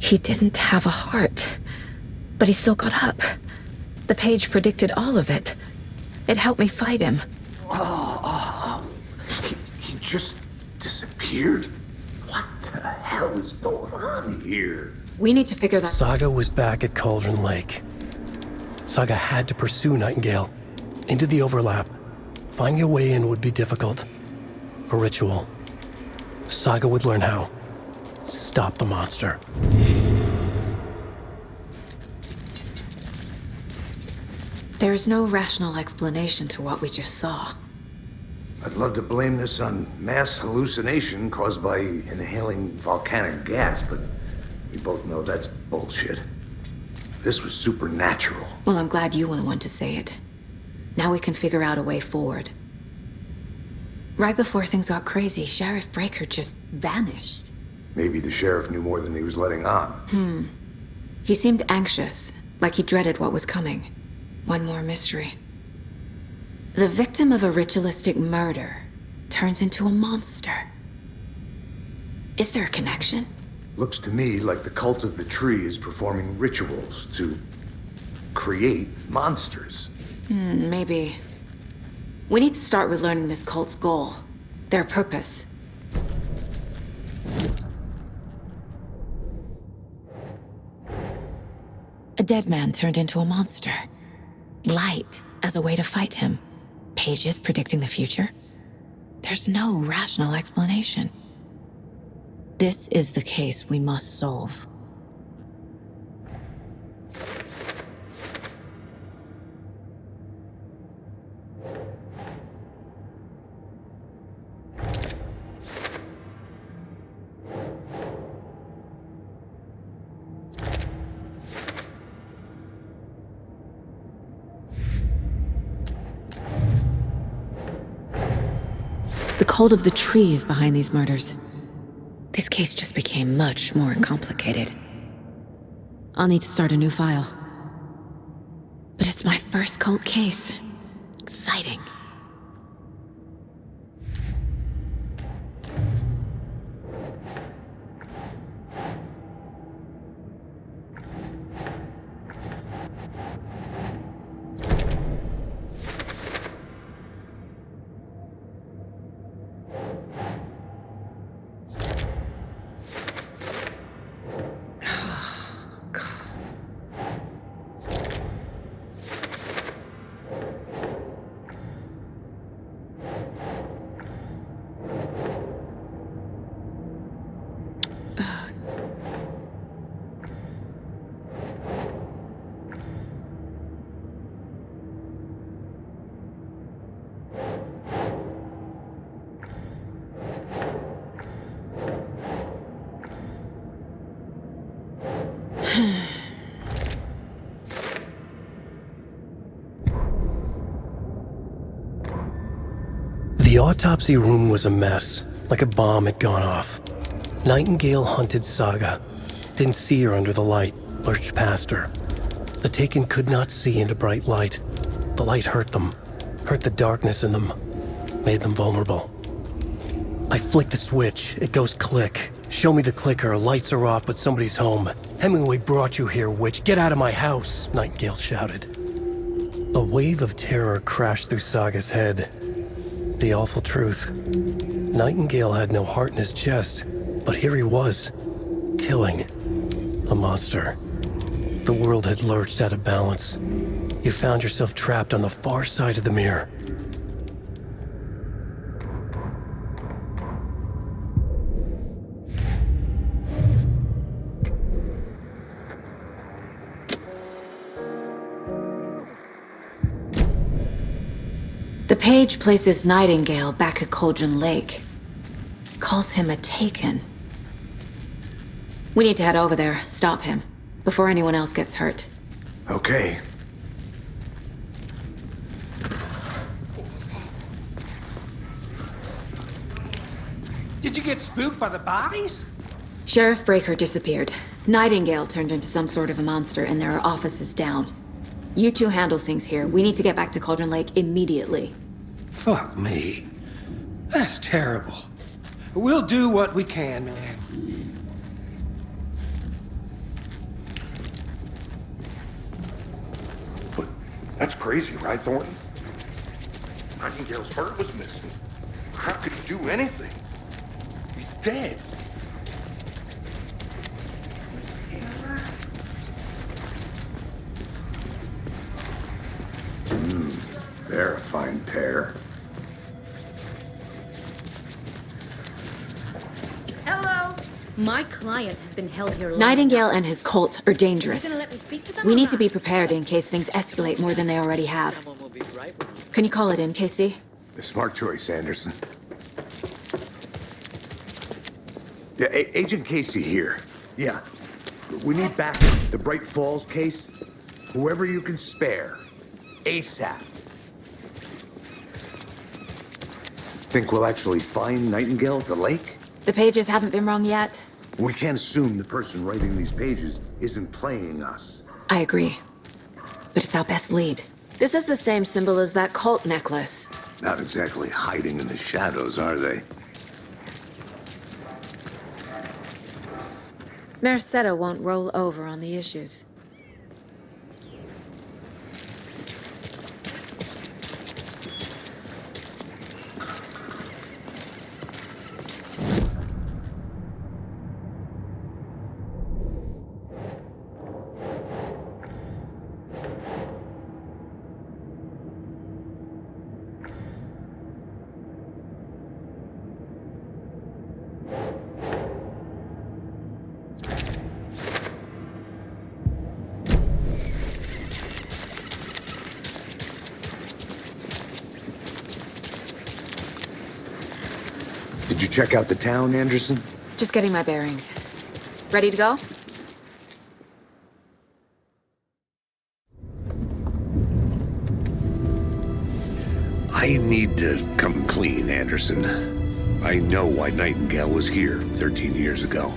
He didn't have a heart, but he still got up. The page predicted all of it. It helped me fight him. He just disappeared? What the hell is going on here? We need to figure that... Saga was back at Cauldron Lake. Saga had to pursue Nightingale into the overlap. Finding a way in would be difficult. A ritual. Saga would learn how. Stop the monster. There is no rational explanation to what we just saw. I'd love to blame this on mass hallucination caused by inhaling volcanic gas, but we both know that's bullshit. This was supernatural. Well, I'm glad you were the one to say it. Now we can figure out a way forward. Right before things got crazy, Sheriff Breaker just vanished. Maybe the sheriff knew more than he was letting on. He seemed anxious, like he dreaded what was coming. One more mystery. The victim of a ritualistic murder turns into a monster. Is there a connection? Looks to me like the cult of the tree is performing rituals to create monsters. Maybe. We need to start with learning this cult's goal, their purpose. A dead man turned into a monster. Light as a way to fight him. Pages predicting the future. There's no rational explanation. This is the case we must solve. The cult of the tree is behind these murders. This case just became much more complicated. I'll need to start a new file. But it's my first cult case. Exciting. The autopsy room was a mess, like a bomb had gone off. Nightingale hunted Saga. Didn't see her under the light, lurched past her. The Taken could not see into bright light. The light hurt them, hurt the darkness in them, made them vulnerable. I flick the switch, it goes click. Show me the clicker, lights are off but somebody's home. Hemingway brought you here, witch, get out of my house, Nightingale shouted. A wave of terror crashed through Saga's head. The awful truth. Nightingale had no heart in his chest, but here he was, killing a monster. The world had lurched out of balance. You found yourself trapped on the far side of the mirror. The page places Nightingale back at Cauldron Lake. Calls him a Taken. We need to head over there, stop him, before anyone else gets hurt. Okay. Did you get spooked by the bodies? Sheriff Breaker disappeared. Nightingale turned into some sort of a monster, and there are offices down. You two handle things here. We need to get back to Cauldron Lake immediately. Fuck me. That's terrible. We'll do what we can, man. That's crazy, right, Thornton? Nightingale's heart was missing. How could he do anything? He's dead. They're a fine pair. Hello. My client has been held here long Nightingale enough. and his cult are dangerous. You gonna let me speak to them We or need to not? be prepared in case things escalate more than they already have. Can you call it in, Casey? A smart choice, Anderson. Yeah, Agent Casey here. Yeah. We need backup. The Bright Falls case. Whoever you can spare. ASAP. Think we'll actually find Nightingale at the lake? The pages haven't been wrong yet. We can't assume the person writing these pages isn't playing us. I agree. But it's our best lead. This is the same symbol as that cult necklace. Not exactly hiding in the shadows, are they? Merced won't roll over on the issues. Did you check out the town, Anderson? Just getting my bearings. Ready to go? I need to come clean, Anderson. I know why Nightingale was here 13 years ago.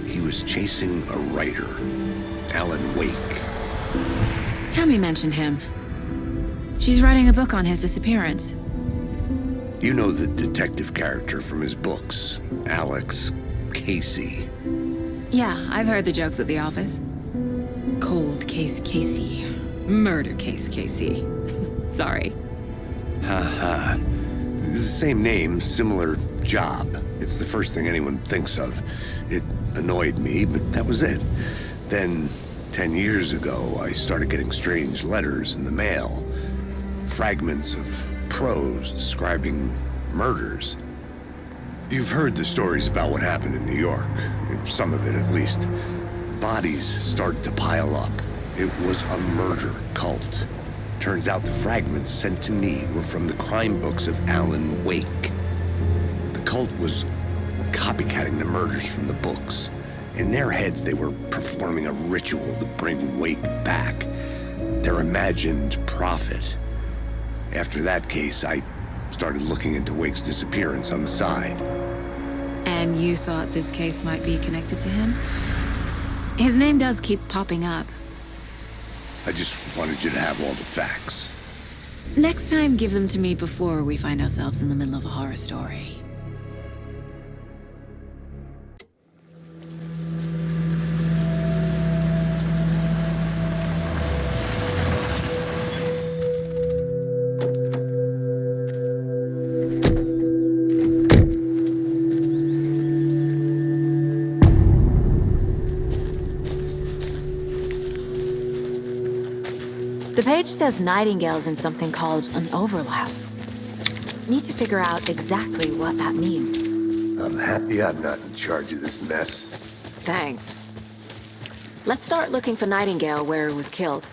He was chasing a writer, Alan Wake. Tammy mentioned him. She's writing a book on his disappearance. You know the detective character from his books, Alex Casey. Yeah, I've heard the jokes at the office. Cold case Casey. Murder case Casey. Sorry. Haha. It's the same name, similar job. It's the first thing anyone thinks of. It annoyed me, but that was it. Then, 10 years ago, I started getting strange letters in the mail. Fragments of prose describing murders. You've heard the stories about what happened in New York. Some of it, at least. Bodies started to pile up. It was a murder cult. Turns out the fragments sent to me were from the crime books of Alan Wake. The cult was copycatting the murders from the books. In their heads, they were performing a ritual to bring Wake back. Their imagined prophet. After that case, I started looking into Wake's disappearance on the side. And you thought this case might be connected to him? His name does keep popping up. I just wanted you to have all the facts. Next time, give them to me before we find ourselves in the middle of a horror story. The page says Nightingale's in something called an overlap. Need to figure out exactly what that means. I'm happy I'm not in charge of this mess. Thanks. Let's start looking for Nightingale where he was killed.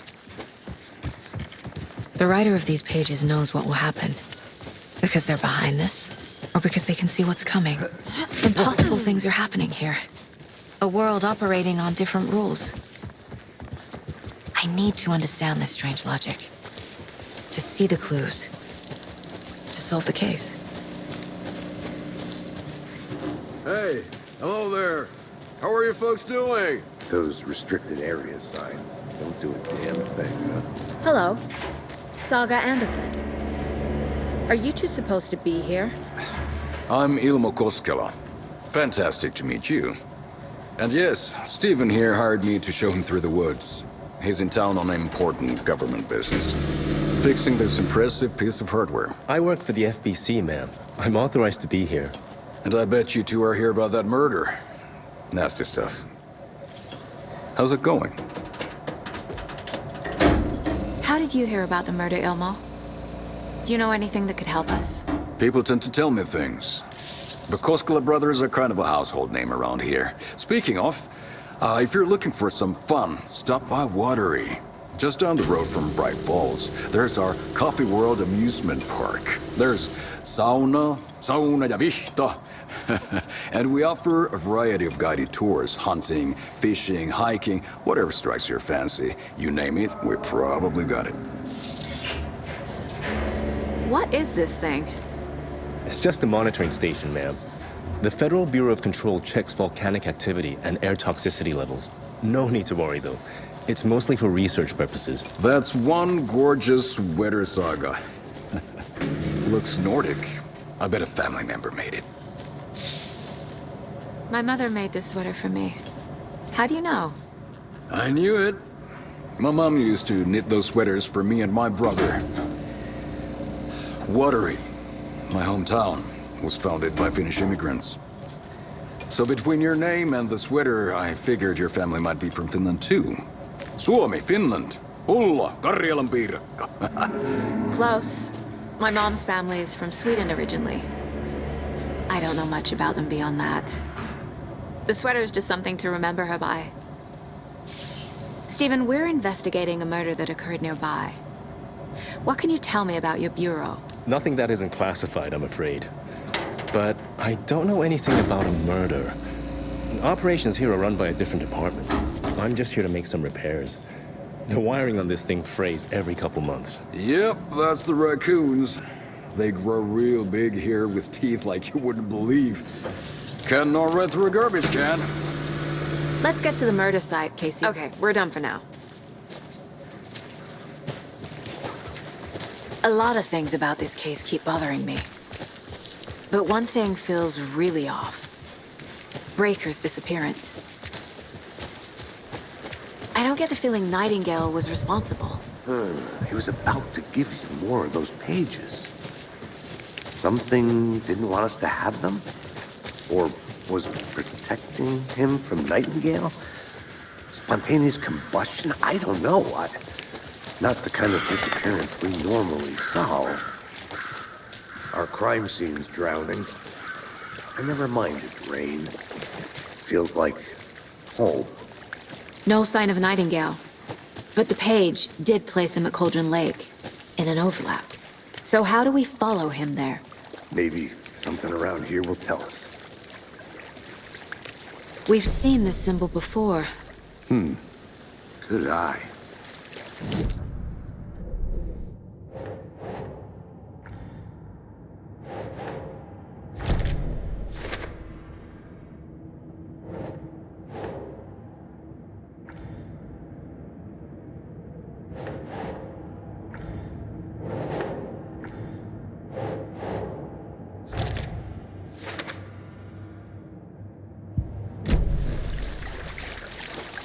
The writer of these pages knows what will happen. Because they're behind this, or because they can see what's coming. Impossible things are happening here. A world operating on different rules. I need to understand this strange logic. To see the clues. To solve the case. Hey, hello there. How are you folks doing? Those restricted area signs don't do a damn thing, huh? Hello. Saga Anderson. Are you two supposed to be here? I'm Ilmo Koskela. Fantastic to meet you. And yes, Stephen here hired me to show him through the woods. He's in town on important government business, fixing this impressive piece of hardware. I work for the FBC, ma'am. I'm authorized to be here. And I bet you two are here about that murder. Nasty stuff. How's it going? How did you hear about the murder, Ilmo? Do you know anything that could help us? People tend to tell me things. The Koskela brothers are kind of a household name around here. Speaking of, if you're looking for some fun, stop by Watery. Just down the road from Bright Falls, there's our Coffee World amusement park. There's sauna ja vihta. And we offer a variety of guided tours, hunting, fishing, hiking, whatever strikes your fancy. You name it, we probably got it. What is this thing? It's just a monitoring station, ma'am. The Federal Bureau of Control checks volcanic activity and air toxicity levels. No need to worry, though. It's mostly for research purposes. That's one gorgeous sweater saga. Looks Nordic. I bet a family member made it. My mother made this sweater for me. How do you know? I knew it. My mom used to knit those sweaters for me and my brother. Watery, my hometown, was founded by Finnish immigrants. So between your name and the sweater, I figured your family might be from Finland too. Suomi, Finland. Ulla, Karjalan piirakka. Close. My mom's family is from Sweden originally. I don't know much about them beyond that. The sweater is just something to remember her by. Stephen, we're investigating a murder that occurred nearby. What can you tell me about your bureau? Nothing that isn't classified, I'm afraid. But I don't know anything about a murder. Operations here are run by a different department. I'm just here to make some repairs. The wiring on this thing frays every couple months. Yep, that's the raccoons. They grow real big here with teeth like you wouldn't believe. Can not run through a garbage can. Let's get to the murder site, Casey. Okay, we're done for now. A lot of things about this case keep bothering me. But one thing feels really off. Breaker's disappearance. I don't get the feeling Nightingale was responsible. He was about to give you more of those pages. Something didn't want us to have them? Or was protecting him from Nightingale? Spontaneous combustion? I don't know. Not the kind of disappearance we normally solve. Our crime scene's drowning. I never minded rain. Feels like home. No sign of Nightingale. But the page did place him at Cauldron Lake, in an overlap. So how do we follow him there? Maybe something around here will tell us. We've seen this symbol before. Good eye.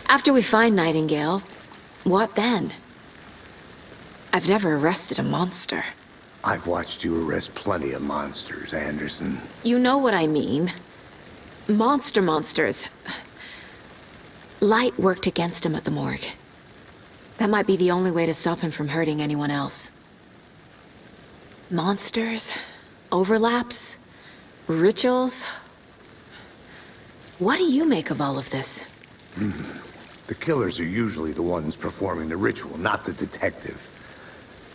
After we find Nightingale, what then? I've never arrested a monster. I've watched you arrest plenty of monsters, Anderson. You know what I mean. Monsters. Light worked against him at the morgue. That might be the only way to stop him from hurting anyone else. Monsters? Overlaps? Rituals? What do you make of all of this? The killers are usually the ones performing the ritual, not the detective.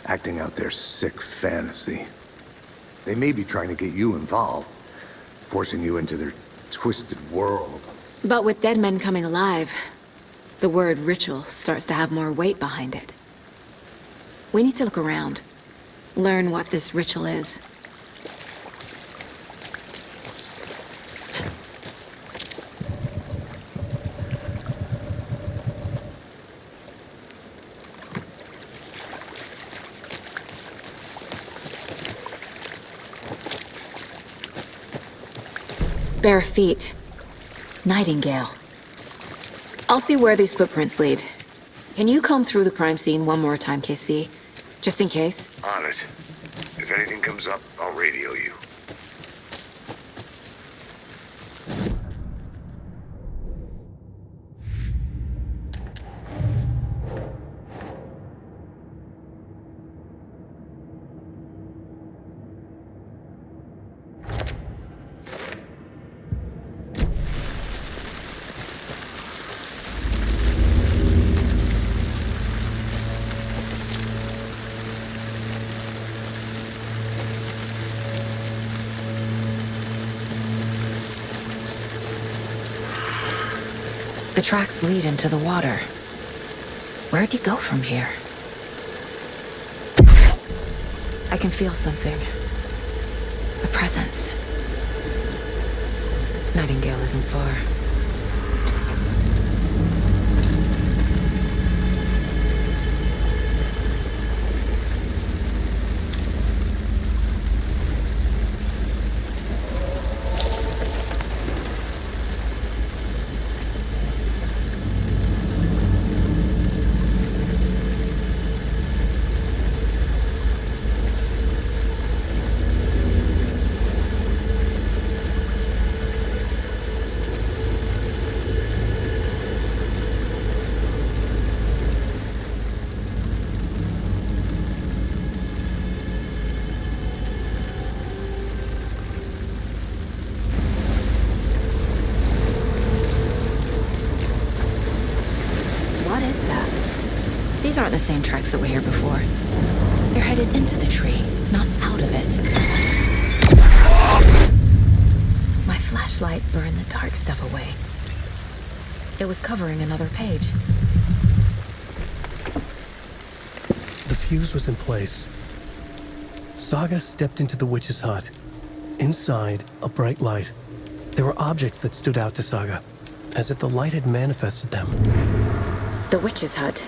Acting out their sick fantasy. They may be trying to get you involved, forcing you into their twisted world. But with dead men coming alive, the word ritual starts to have more weight behind it. We need to look around, learn what this ritual is. Bare feet. Nightingale. I'll see where these footprints lead. Can you comb through the crime scene one more time, KC? Just in case? On it. If anything comes up, I'll radio you. The tracks lead into the water. Where'd he go from here? I can feel something. A presence. Nightingale isn't far. These aren't the same tracks that were here before. They're headed into the tree, not out of it. My flashlight burned the dark stuff away. It was covering another page. The fuse was in place. Saga stepped into the witch's hut. Inside, a bright light. There were objects that stood out to Saga, as if the light had manifested them. The witch's hut.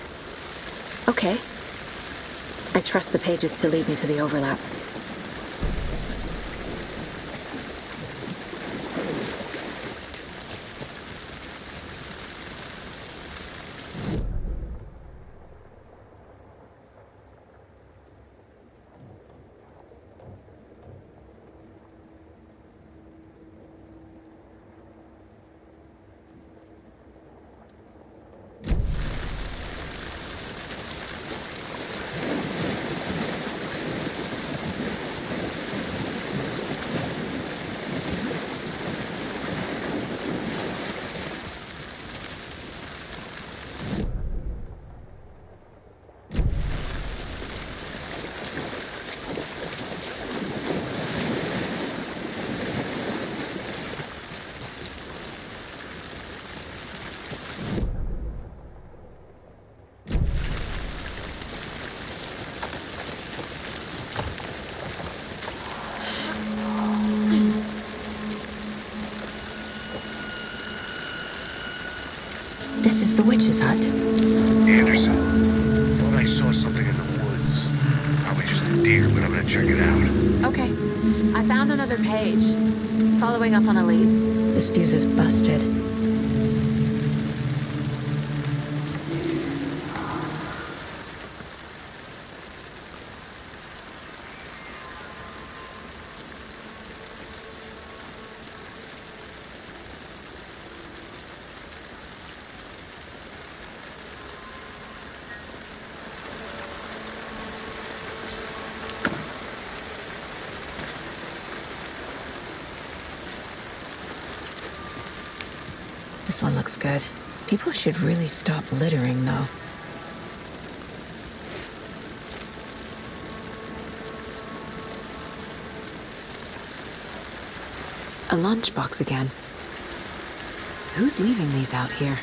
Okay. I trust the pages to lead me to the overlap. This is the witch's hut. Anderson, thought I saw something in the woods. Probably just a deer, but I'm gonna check it out. Okay. I found another page. Following up on a lead. This fuse is busted. This one looks good. People should really stop littering, though. A lunchbox again. Who's leaving these out here?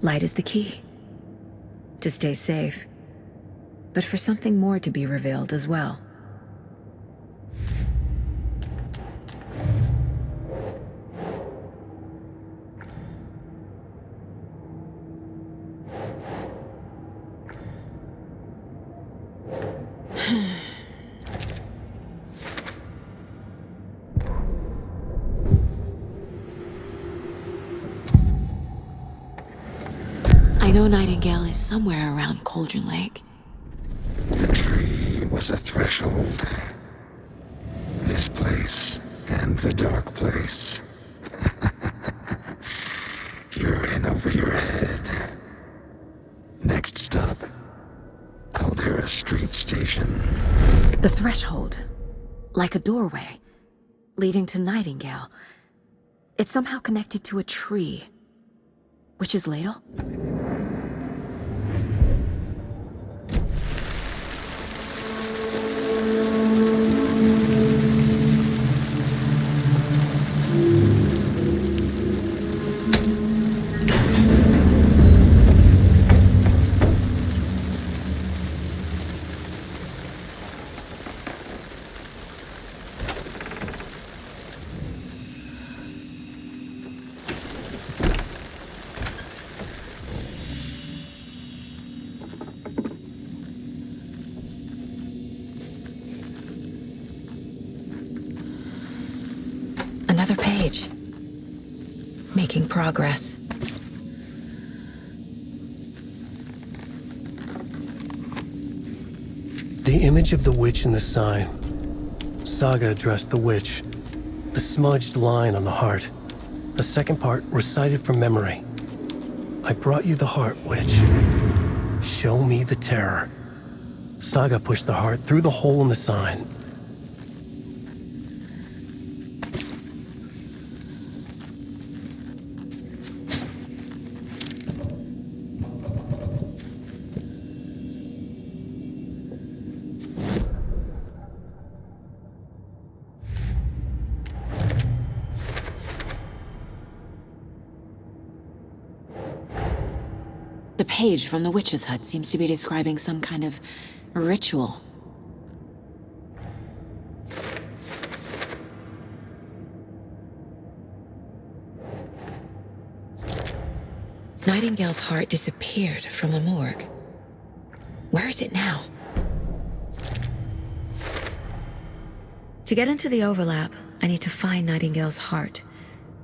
Light is the key. To stay safe. But for something more to be revealed as well. I know Nightingale is somewhere around Cauldron Lake. The tree was a threshold. This place and the dark place. You're in over your head. Next stop, Caldera Street Station. The threshold. Like a doorway. Leading to Nightingale. It's somehow connected to a tree. Witch's Ladle? Another page. Making progress. The image of the witch in the sign. Saga addressed the witch. The smudged line on the heart. The second part recited from memory. I brought you the heart, witch. Show me the terror. Saga pushed the heart through the hole in the sign. The page from the witch's hut seems to be describing some kind of ritual. Nightingale's heart disappeared from the morgue. Where is it now? To get into the overlap, I need to find Nightingale's heart.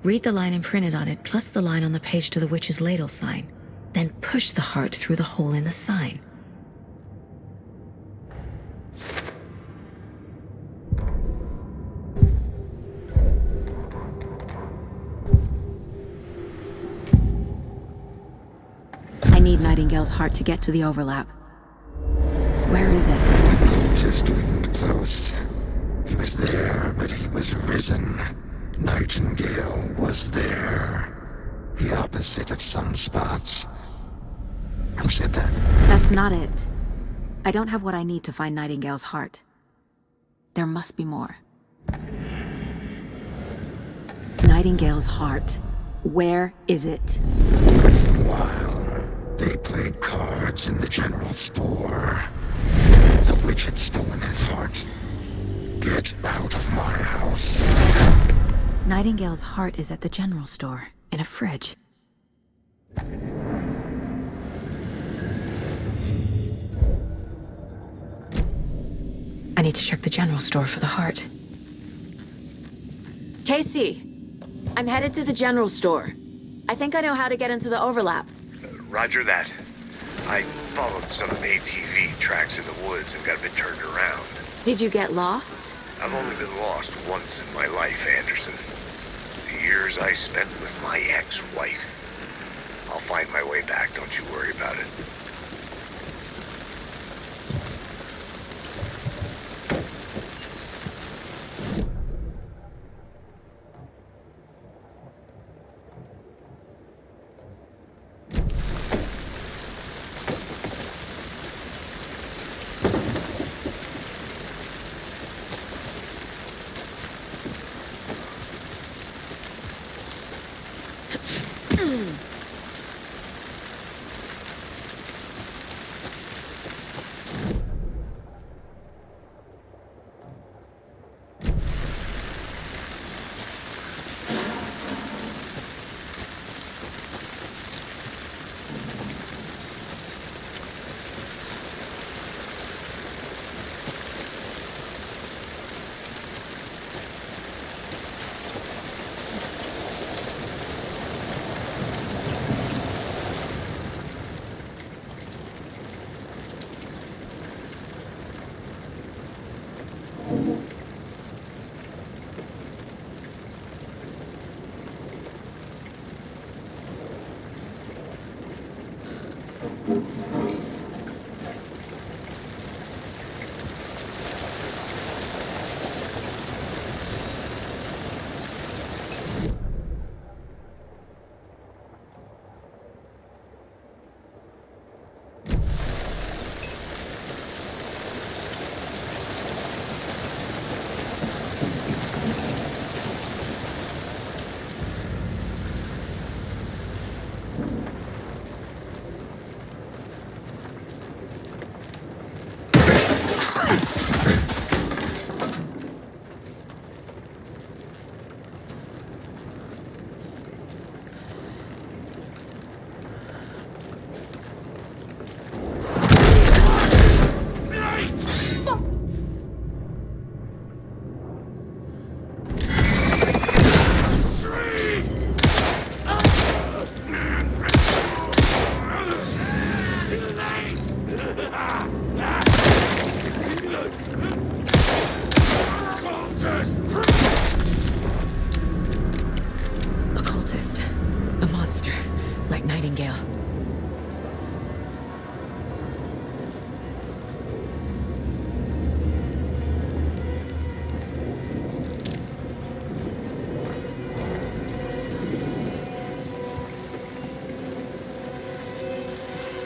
Read the line imprinted on it, plus the line on the page to the witch's ladle sign. Then push the heart through the hole in the sign. I need Nightingale's heart to get to the overlap. Where is it? The cultist leaned close. He was there, but he was risen. Nightingale was there. The opposite of sunspots. Who said that? That's not it. I don't have what I need to find Nightingale's heart. There must be more. Nightingale's heart. Where is it? While they played cards in the general store, the witch had stolen his heart. Get out of my house. Nightingale's heart is at the general store, in a fridge. I need to check the general store for the heart. Casey! I'm headed to the general store. I think I know how to get into the overlap. Roger that. I followed some ATV tracks in the woods and got a bit turned around. Did you get lost? I've only been lost once in my life, Anderson. The years I spent with my ex-wife. I'll find my way back, don't you worry about it.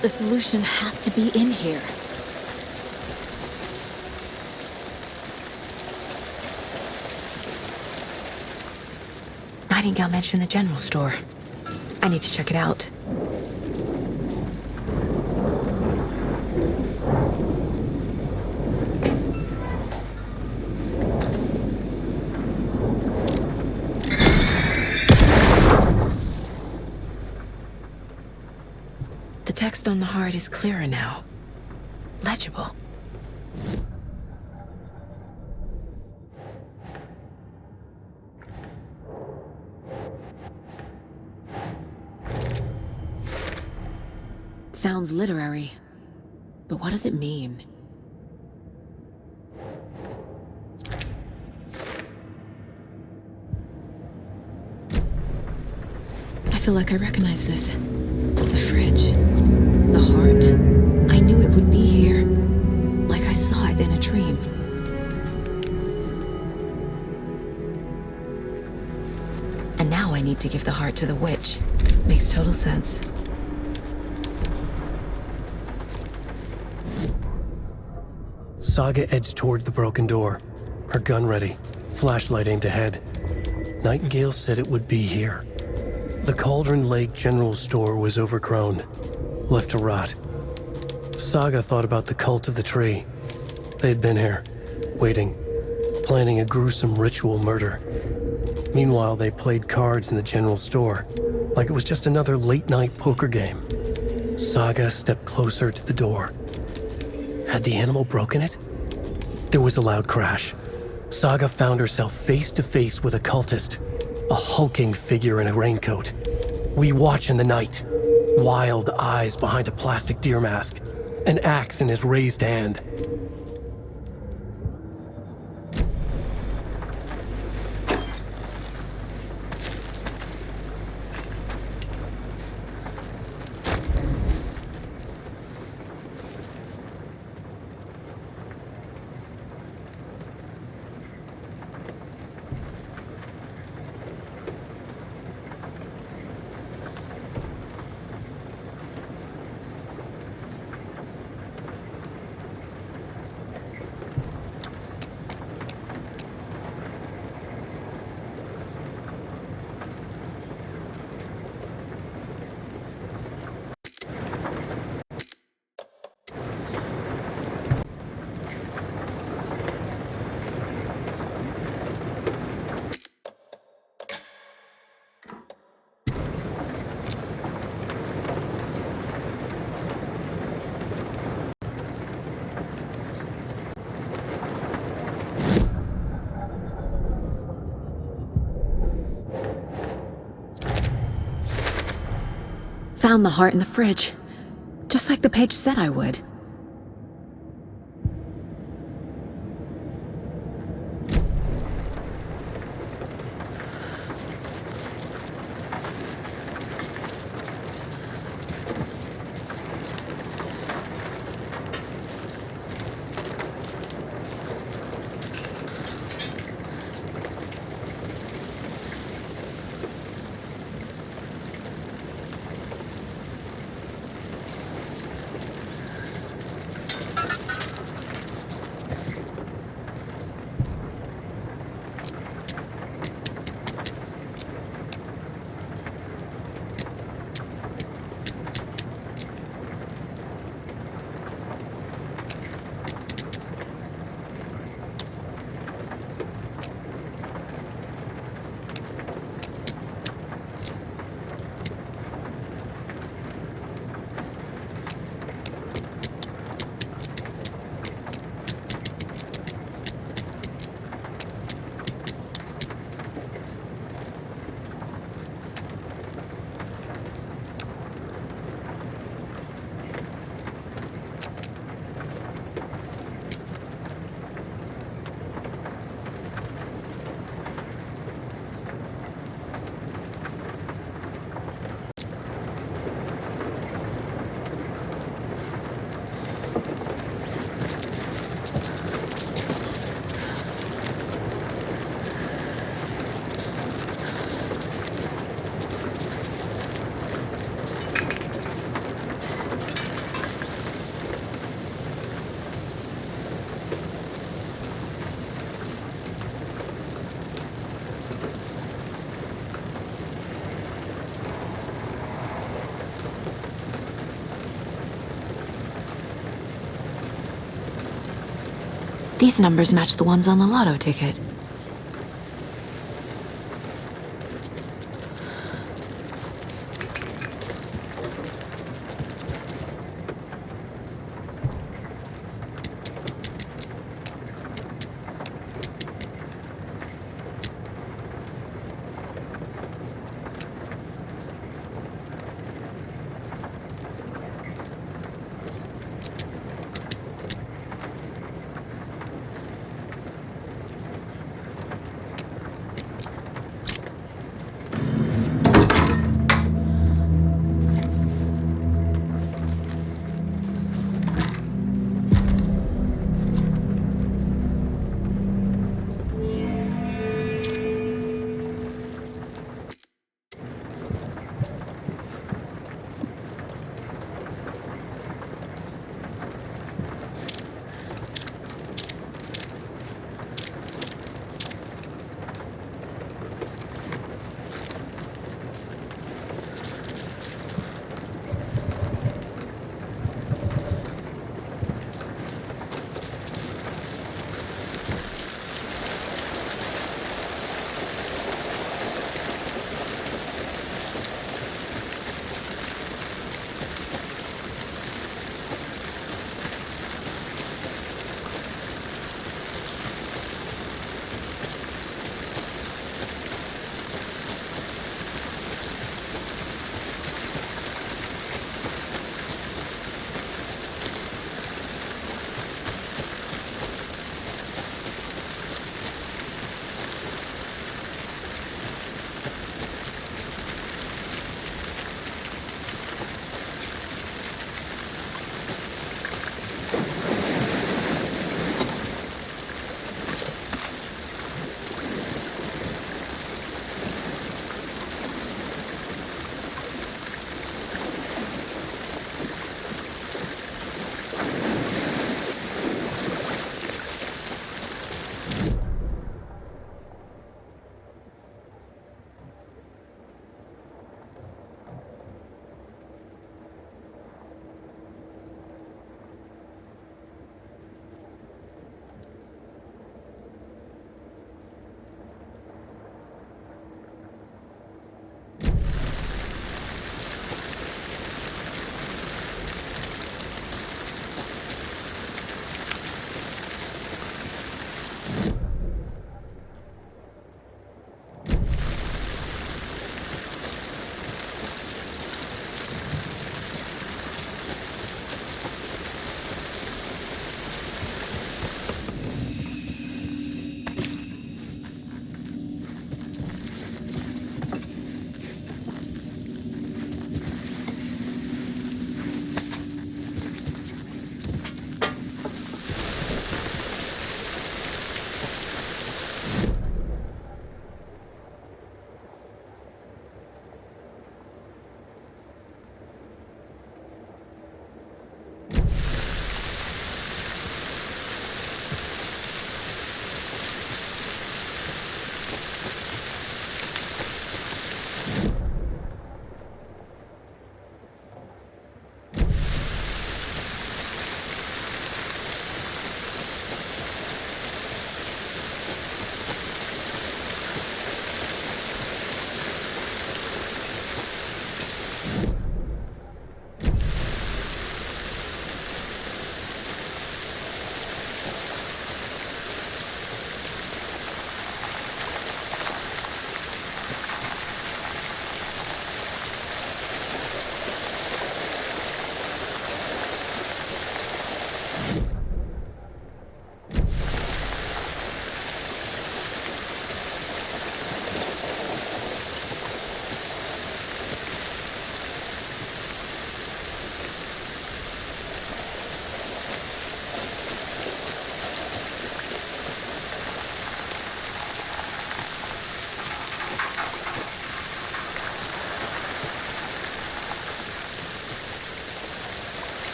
The solution has to be in here. Nightingale mentioned the general store. I need to check it out. The text on the heart is clearer now. Legible. Sounds literary, but what does it mean? I feel like I recognize this. The fridge. The heart. I knew it would be here. Like I saw it in a dream. And now I need to give the heart to the witch. Makes total sense. Saga edged toward the broken door, her gun ready, flashlight aimed ahead. Nightingale said it would be here. The Cauldron Lake General Store was overgrown, left to rot. Saga thought about the cult of the tree. They had been here, waiting, planning a gruesome ritual murder. Meanwhile, they played cards in the general store, like it was just another late-night poker game. Saga stepped closer to the door. Had the animal broken it? There was a loud crash. Saga found herself face to face with a cultist, a hulking figure in a raincoat. We watch in the night. Wild eyes behind a plastic deer mask, an axe in his raised hand. Found the heart in the fridge, just like the page said I would. These numbers match the ones on the lotto ticket.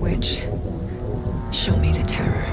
Witch, show me the terror.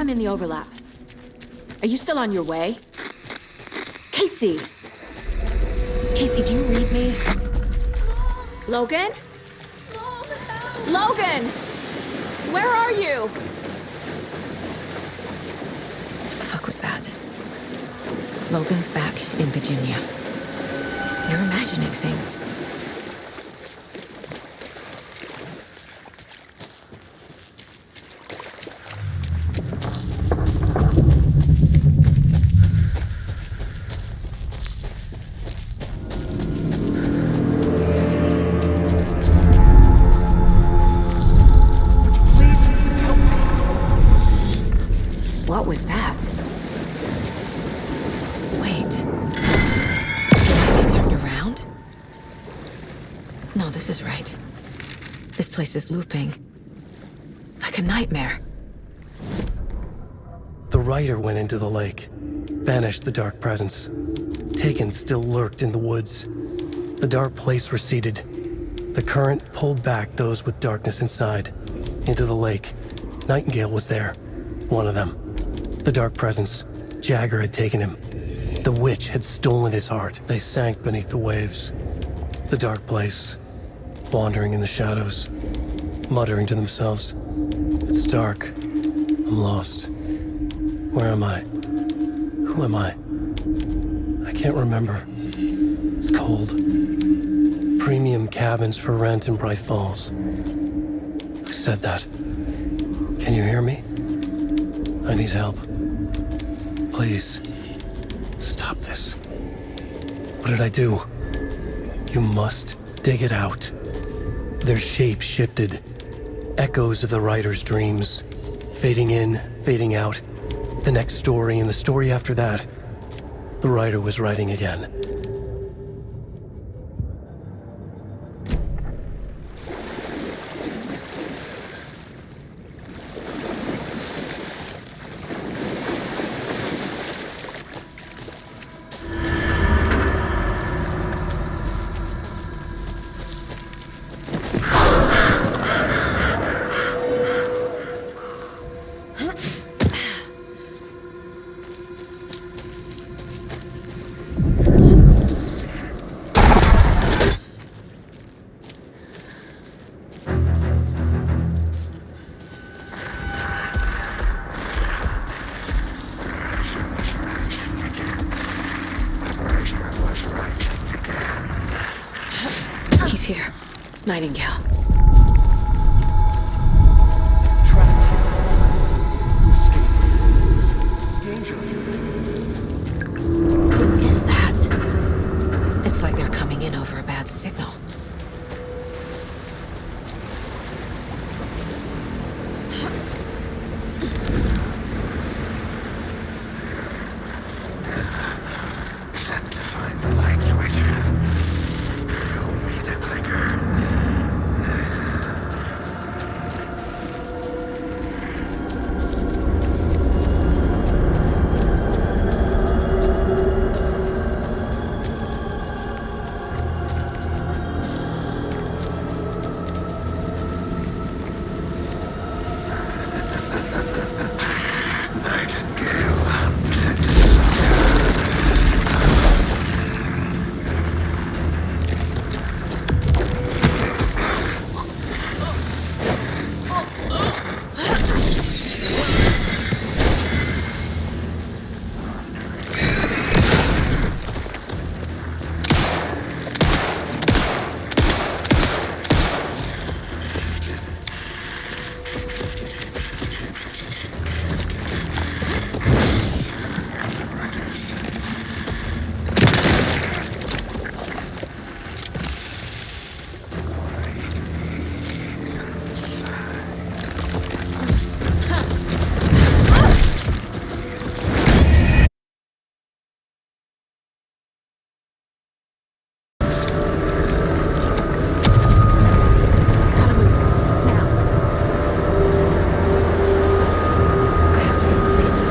In the overlap. Are you still on your way? Casey! Casey, do you read me? Logan? Logan! Where are you? What the fuck was that? Logan's back in Virginia. You're imagining things. What was that? Wait. Did I get turned around? No, this is right. This place is looping. Like a nightmare. The rider went into the lake, banished the dark presence. Taken still lurked in the woods. The dark place receded. The current pulled back those with darkness inside, into the lake. Nightingale was there, one of them. The dark presence, Jagger had taken him. The witch had stolen his heart. They sank beneath the waves. The dark place, wandering in the shadows, muttering to themselves. It's dark. I'm lost. Where am I? Who am I? I can't remember. It's cold. Premium cabins for rent in Bright Falls. Who said that? Can you hear me? I need help. Please. Stop this. What did I do? You must dig it out. Their shape shifted. Echoes of the writer's dreams. Fading in, fading out. The next story and the story after that. The writer was writing again. He's here. Nightingale. Trapped. You escaped. Danger. Who is that? It's like they're coming in over a bad signal. Find the light switch. Show me the clicker. Nightingale hunted. Gotta move. Now. I have to get to safety.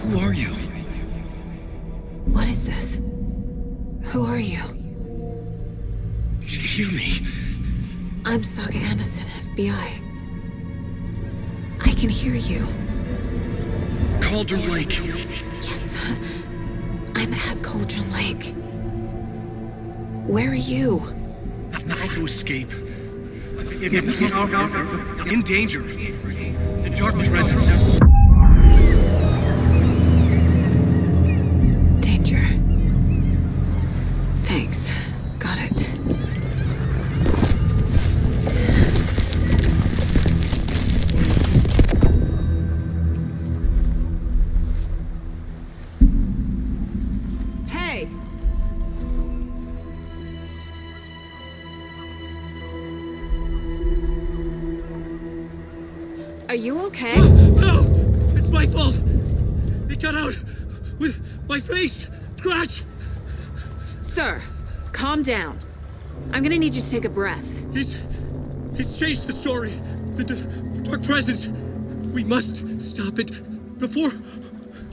Who are you? What is this? Who are you? Hear me. I'm Saga Anderson, FBI. I can hear you. Cauldron Lake. Yes, I'm at Cauldron Lake. Where are you? How to escape. In danger. The dark presence. Danger. Thanks. Got it. Are you okay? No! It's my fault! It got out with my face! Scratch! Sir, calm down. I'm gonna need you to take a breath. He's changed the story. The dark presence. We must stop it before...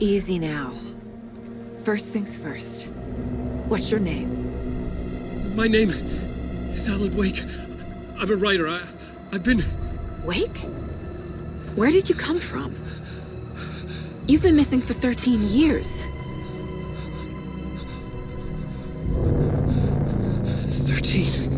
Easy now. First things first. What's your name? My name is Alan Wake. I'm a writer. I've been... Wake? Where did you come from? You've been missing for 13 years. 13?